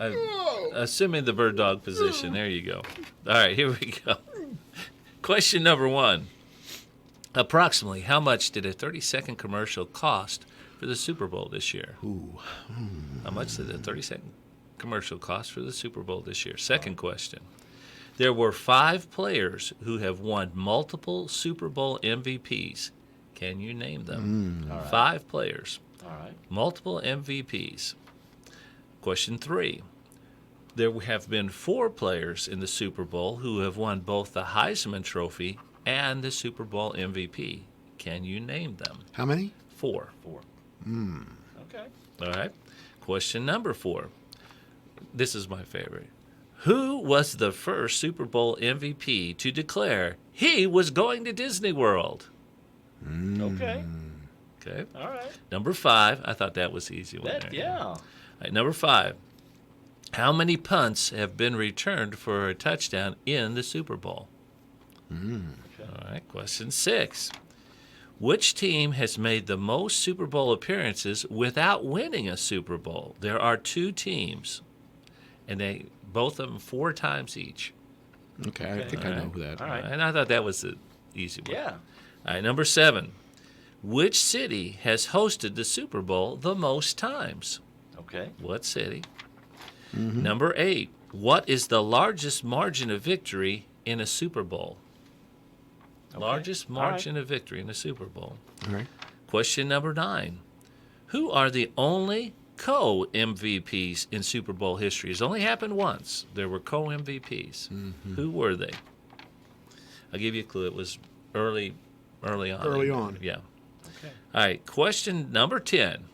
Assuming the bird dog position. There you go. All right, here we go. Question number 1. Approximately how much did a 30-second commercial cost for the Super Bowl this year? How much did a 30-second commercial cost for the Super Bowl this year? Second question. There were 5 players who have won multiple Super Bowl MVPs. Can you name them? 5 players. All right. Multiple MVPs. Question 3. There have been 4 players in the Super Bowl who have won both the Heisman Trophy and the Super Bowl MVP. Can you name them? How many? 4. Okay. All right. Question number 4. This is my favorite. Who was the first Super Bowl MVP to declare he was going to Disney World? Okay. Okay. All right. Number 5. I thought that was the easy one. Yeah. All right, number 5. How many punts have been returned for a touchdown in the Super Bowl? All right. Question 6. Which team has made the most Super Bowl appearances without winning a Super Bowl? There are 2 teams, and they both of them 4 times each. Okay, I think I know who that. All right. And I thought that was the easy one. Yeah. All right. Number 7. Which city has hosted the Super Bowl the most times? Okay. What city? Number 8. What is the largest margin of victory in a Super Bowl? Largest margin of victory in a Super Bowl. All right. Question number 9. Who are the only co-MVPs in Super Bowl history? It's only happened once. There were co-MVPs. Who were they? I'll give you a clue. It was early on. Early on. Yeah. Okay. All right. Question number 10.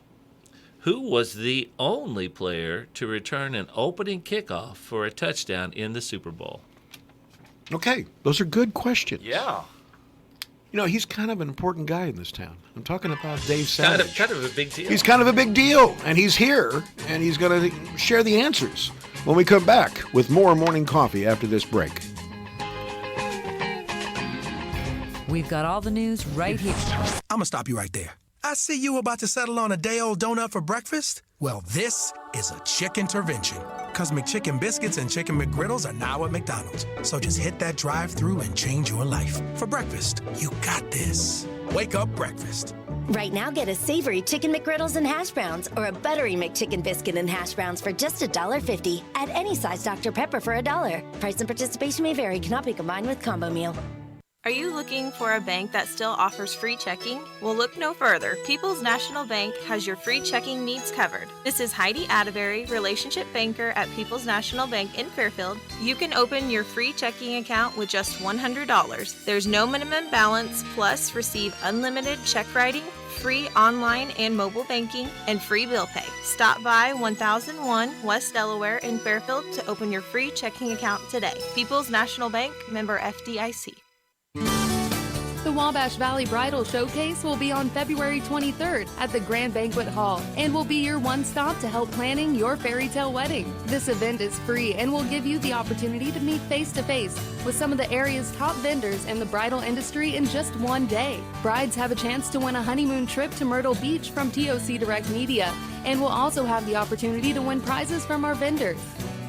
Who was the only player to return an opening kickoff for a touchdown in the Super Bowl? Okay, those are good questions. Yeah. He's kind of an important guy in this town. I'm talking about Dave Savage. Kind of a big deal. He's kind of a big deal, and he's here, and he's going to share the answers when we come back with more Morning Coffee after this break. We've got all the news right here. I'm going to stop you right there. I see you about to settle on a day-old donut for breakfast. Well, this is a chick intervention. Because McChicken biscuits and Chicken McGriddles are now at McDonald's. So just hit that drive-thru and change your life. For breakfast, you got this. Wake up breakfast. Right now, get a savory Chicken McGriddles and hash browns or a buttery McChicken biscuit and hash browns for just $1.50. Add any size Dr. Pepper for $1. Price and participation may vary. Cannot be combined with combo meal. Are you looking for a bank that still offers free checking? Well, look no further. People's National Bank has your free checking needs covered. This is Heidi Atterbury, relationship banker at People's National Bank in Fairfield. You can open your free checking account with just $100. There's no minimum balance, plus receive unlimited check writing, free online and mobile banking, and free bill pay. Stop by 1001 West Delaware in Fairfield to open your free checking account today. People's National Bank, member FDIC. The Wabash Valley Bridal Showcase will be on February 23rd at the Grand Banquet Hall and will be your one-stop to help planning your fairy tale wedding. This event is free and will give you the opportunity to meet face-to-face with some of the area's top vendors in the bridal industry in just one day. Brides have a chance to win a honeymoon trip to Myrtle Beach from TOC Direct Media and will also have the opportunity to win prizes from our vendors.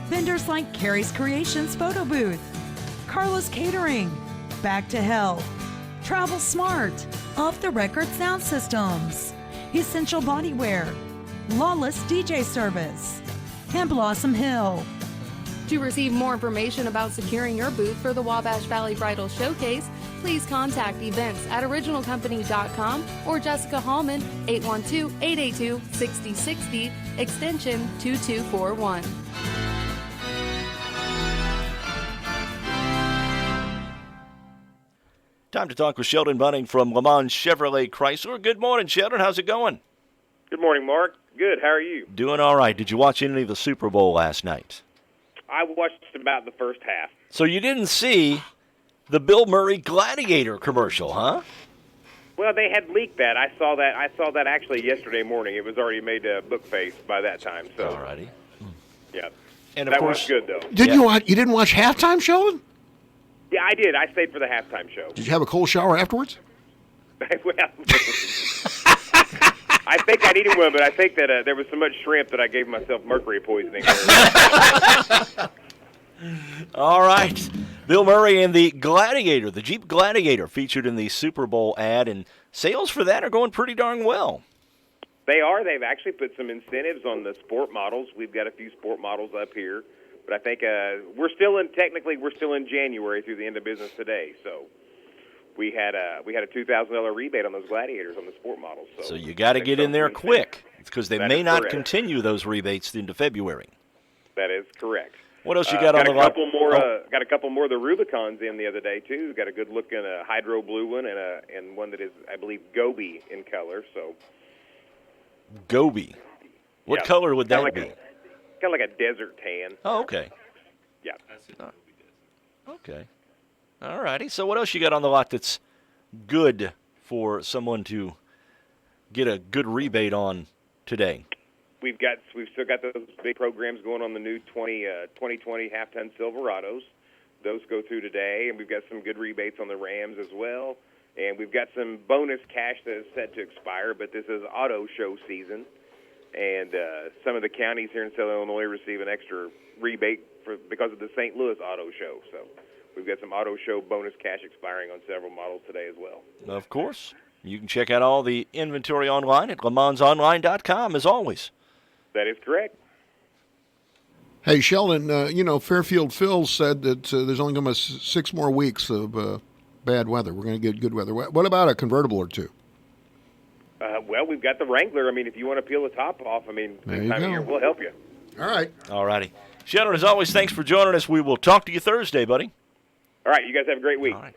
Vendors like Carrie's Creations Photo Booth, Carlos Catering, Back to Health, Travel Smart, Off the Record Sound Systems, Essential Bodywear, Lawless DJ Service, and Blossom Hill. To receive more information about securing your booth for the Wabash Valley Bridal Showcase, please contact events at originalcompany.com or Jessica Hallman, 812-882-6060, extension 2241. Time to talk with Sheldon Bunning from Le Mans Chevrolet Chrysler. Good morning, Sheldon. How's it going? Good morning, Mark. Good. How are you? Doing all right. Did you watch any of the Super Bowl last night? I watched about the first half. So you didn't see the Bill Murray Gladiator commercial, huh? Well, they had leaked that. I saw that actually yesterday morning. It was already made book face by that time. So. Alrighty. Yeah. And of that course, was good though. You didn't watch halftime, Sheldon? Yeah, I did. I stayed for the halftime show. Did you have a cold shower afterwards? Well, I think I needed one, but I think that there was so much shrimp that I gave myself mercury poisoning. All right. Bill Murray and the Gladiator, the Jeep Gladiator, featured in the Super Bowl ad, and sales for that are going pretty darn well. They are. They've actually put some incentives on the sport models. We've got a few sport models up here, but I think we're still in January through the end of business today. So we had a $2,000 rebate on those Gladiators on the sport models. So you got to get in there quick because they may not correct. Continue those rebates into February. That is correct. What else you got on the lot? Got a couple more of the Rubicons in the other day too. Got a good looking hydro blue one and one that is, I believe, Gobi in color. So Gobi. What color would that be? Kind of like a desert tan. Oh, okay. Yeah. Okay. All righty. So what else you got on the lot that's good for someone to get a good rebate on today? We've still got those big programs going on the new 2020 half-ton Silverados. Those go through today, and we've got some good rebates on the Rams as well. And we've got some bonus cash that is set to expire, but this is auto show season. And some of the counties here in Southern Illinois receive an extra rebate because of the St. Louis Auto Show. So we've got some auto show bonus cash expiring on several models today as well. Of course. You can check out all the inventory online at lemansonline.com as always. That is correct. Hey, Sheldon, Fairfield Phil said that there's only going to be 6 more weeks of bad weather. We're going to get good weather. What about a convertible or two? Well, we've got the Wrangler. I mean, if you want to peel the top off, this time of year, we'll help you. All right. All righty. Sheldon, as always, thanks for joining us. We will talk to you Thursday, buddy. All right. You guys have a great week. All right.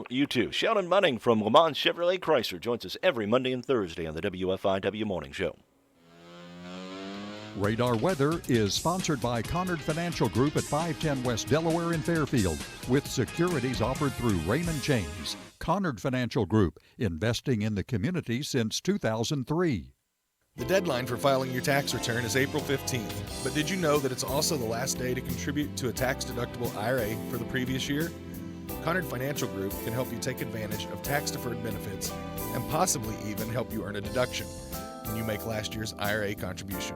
You too. Sheldon Bunning from Le Mans Chevrolet Chrysler joins us every Monday and Thursday on the WFIW Morning Show. Radar Weather is sponsored by Conard Financial Group at 510 West Delaware in Fairfield, with securities offered through Raymond James. Conard Financial Group, investing in the community since 2003. The deadline for filing your tax return is April 15th, but did you know that it's also the last day to contribute to a tax-deductible IRA for the previous year? Conard Financial Group can help you take advantage of tax-deferred benefits and possibly even help you earn a deduction when you make last year's IRA contribution.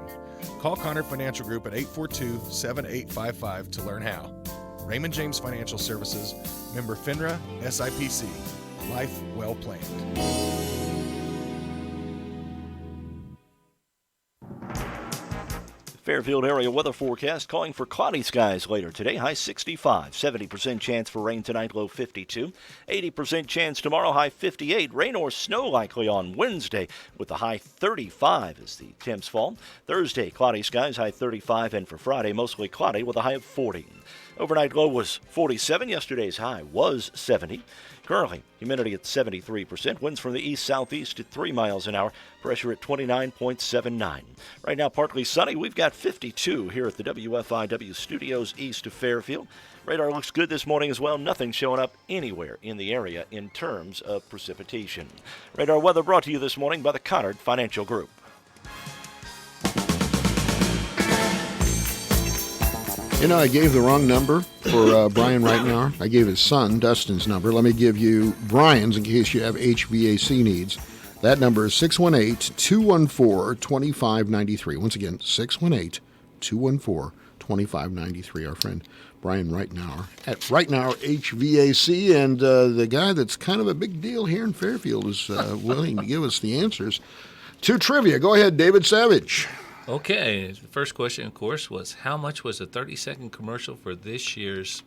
Call Conard Financial Group at 842-7855 to learn how. Raymond James Financial Services, member FINRA, SIPC. Life well planned. Fairfield area weather forecast calling for cloudy skies later today. High 65, 70% chance for rain tonight, low 52. 80% chance tomorrow, high 58. Rain or snow likely on Wednesday with the high 35 as the temps fall. Thursday, cloudy skies, high 35. And for Friday, mostly cloudy with a high of 40. Overnight low was 47. Yesterday's high was 70. Currently, humidity at 73%. Winds from the east-southeast at 3 miles an hour. Pressure at 29.79. Right now, partly sunny. We've got 52 here at the WFIW studios east of Fairfield. Radar looks good this morning as well. Nothing showing up anywhere in the area in terms of precipitation. Radar weather brought to you this morning by the Conard Financial Group. I gave the wrong number for Brian right now. I gave his son, Dustin's number. Let me give you Brian's in case you have HVAC needs. That number is 618-214-2593. Once again, 618-214-2593. Our friend Brian Reitnauer at Reitnauer HVAC. And the guy that's kind of a big deal here in Fairfield is willing to give us the answers to trivia. Go ahead, David Savage. Okay, the first question, of course, was how much was a 30-second commercial for this year's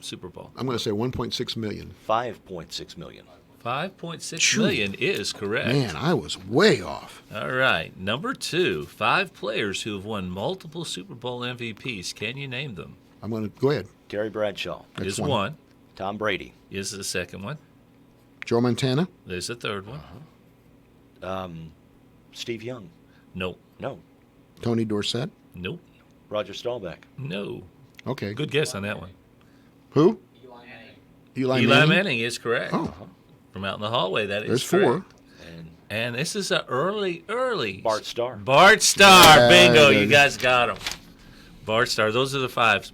Super Bowl? I'm going to say 1.6 million. 5.6 million. 5.6 million is correct. Man, I was way off. All right. Number 2, 5 players who have won multiple Super Bowl MVPs. Can you name them? I'm going to go ahead. Terry Bradshaw. That's Is one. one. Tom Brady. Is the second one. Joe Montana. There's the third one. Steve Young. Nope. No. Tony Dorsett. Nope. Roger Staubach. No. Okay. Good guess on that one. Who? Eli Manning is correct. Oh. From out in the hallway, that is There's correct. 4. And this is an early. Bart Starr. Bart Starr. Yeah, Bingo. yeah. You guys got him. Bart Starr. Those are the 5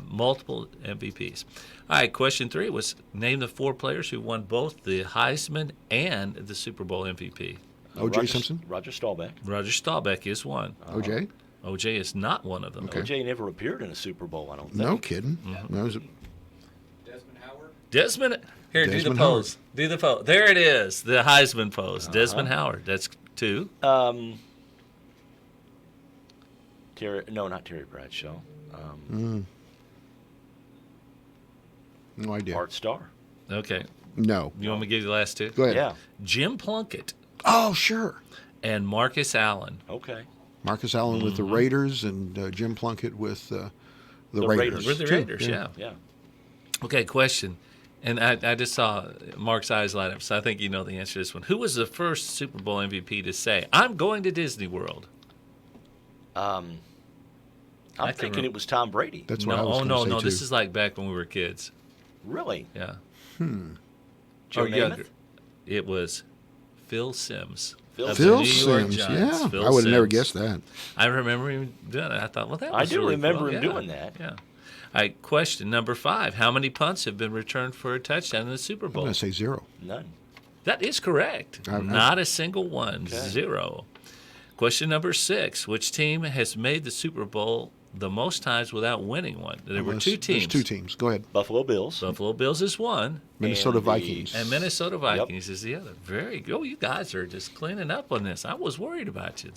multiple MVPs. All right. Question 3 was name the 4 players who won both the Heisman and the Super Bowl MVP. O.J. Simpson. Roger Staubach. Roger Staubach is one. O.J. O.J. is not one of them. Okay. O.J. never appeared in a Super Bowl, I don't think. No kidding. No, was it- Desmond. Here, do Desmond the pose. Do the pose. There it is. The Heisman pose. Desmond Howard. That's 2. Not Terry Bradshaw. No idea. Bart Starr. Okay. No. You want me to give you the last 2? Go ahead. Yeah. Jim Plunkett Oh, sure. and Marcus Allen. Okay. Marcus Allen with the Raiders and Jim Plunkett with the The Raiders. With the too. Raiders, yeah. Yeah. Okay, question. And I just saw Mark's eyes light up, so I think you know the answer to this one. Who was the first Super Bowl MVP to say, I'm going to Disney World? I'm I can thinking rem- it was Tom Brady. That's what I was no, gonna say, no. This too. is like back when we were kids. Really? Yeah. Joe Or Namath? younger. It was Phil Sims. Phil of the Phil New York Sims, Giants. yeah. Phil I would have never Sims. guessed that. I remember him doing it. I thought, well, that I was do really remember cool. him Yeah. doing that. Yeah. All right, question number 5. How many punts have been returned for a touchdown in the Super I'm Bowl? going to say 0. None. That is correct. Not a single one. Okay. 0. Question number 6. Which team has made the Super Bowl the most times without winning one? There were 2 teams. There's 2 teams. Go ahead. Buffalo Bills. Buffalo Bills is one. Minnesota And the- Vikings. And Minnesota Vikings is the other. Very good. Oh, you guys are just cleaning up on this. I was worried about you.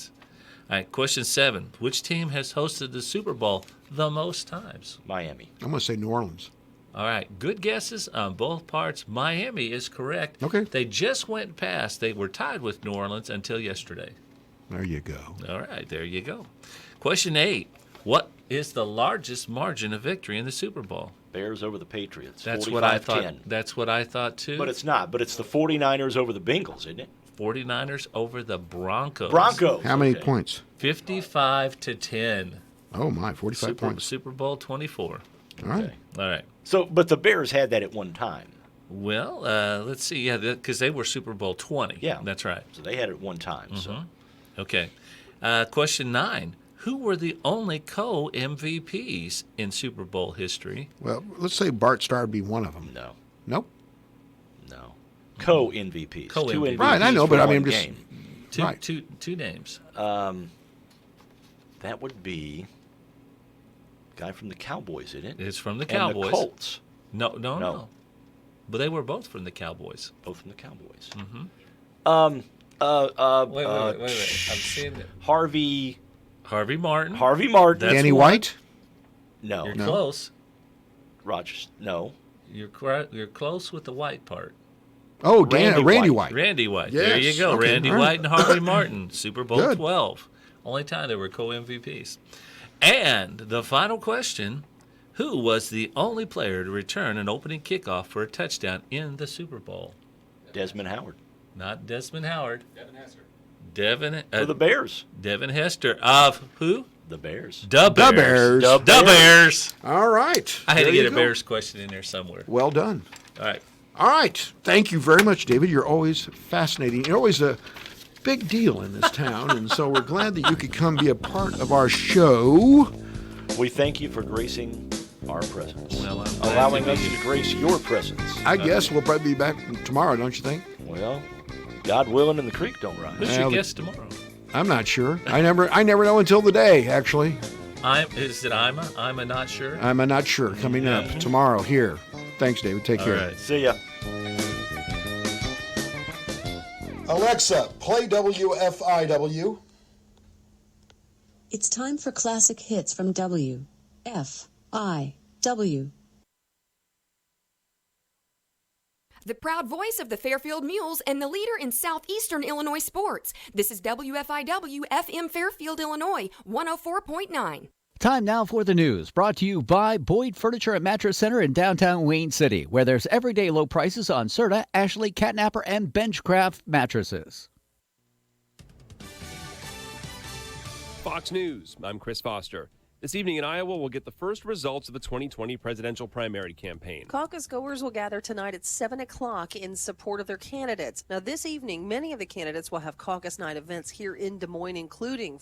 All right, question 7. Which team has hosted the Super Bowl the most times? Miami. I'm going to say New Orleans. All right, good guesses on both parts. Miami is correct. Okay. They just went past. They were tied with New Orleans until yesterday. There you go. All right, there you go. Question 8. What is the largest margin of victory in the Super Bowl? Bears over the Patriots. That's what I thought. 45-10. That's what I thought too. But it's not. But it's the 49ers over the Bengals, isn't it? 49ers over the Broncos. Broncos. How many points? 55-10. Oh, my. 45 points. Super Bowl 24. All right. Okay. All right. So, but the Bears had that at one time. Well, let's see. Yeah, because they were Super Bowl 20. Yeah. That's right. So they had it one time. So Okay. Question 9. Who were the only co-MVPs in Super Bowl history? Well, let's say Bart Starr would be one of them. no, Nope. no. Co-MVPs. Co-MVPs. 2 MVPs Right, I know, for but I one mean, just game. Right. Two names. That would be guy from the Cowboys, isn't it? It's from the And Cowboys. the Colts. No. But they were both from the Cowboys. Both from the Cowboys. Wait. I'm seeing it. Harvey Martin. Martin. That's Danny one. White? No. You're No. close. Rogers. No. You're close with the white part. Oh, Randy Randy White. White. Randy White. There you Yes, go. okay, Randy all right. White and Harvey Martin. Super Bowl Good. 12. Only time they were co-MVPs. And the final question, who was the only player to return an opening kickoff for a touchdown in the Super Bowl? Desmond Howard. Not Desmond Howard. Devin Hester. For the Bears. Devin Hester of who? The Bears. The Bears. Bears. The Bears. All right. I had to There get you a go. Bears question in there somewhere. Well done. All right. All right. Thank you very much, David. You're always fascinating. You're always a big deal in this town, and so we're glad that you could come be a part of our show. We thank you for gracing our presence. Well, I'm glad allowing to us be to here. grace your presence. I guess we'll probably be back tomorrow, don't you think? Well, God willing and the creek don't rise. Who's your guest tomorrow? I'm not sure. I never know until the day, actually. Is it Ima? Ima not sure? I'm not sure. Coming up tomorrow here. Thanks, David. Take care. All right. See ya. Alexa, play WFIW. It's time for classic hits from WFIW. the proud voice of the Fairfield Mules and the leader in southeastern Illinois sports. This is WFIW FM Fairfield, Illinois, 104.9. Time now for the news, brought to you by Boyd Furniture and Mattress Center in downtown Wayne City, where there's everyday low prices on Serta, Ashley, Catnapper, and Benchcraft mattresses. Fox News, I'm Chris Foster. This evening in Iowa, we'll get the first results of the 2020 presidential primary campaign. Caucus goers will gather tonight at 7 o'clock in support of their candidates. Now, this evening, many of the candidates will have caucus night events here in Des Moines, including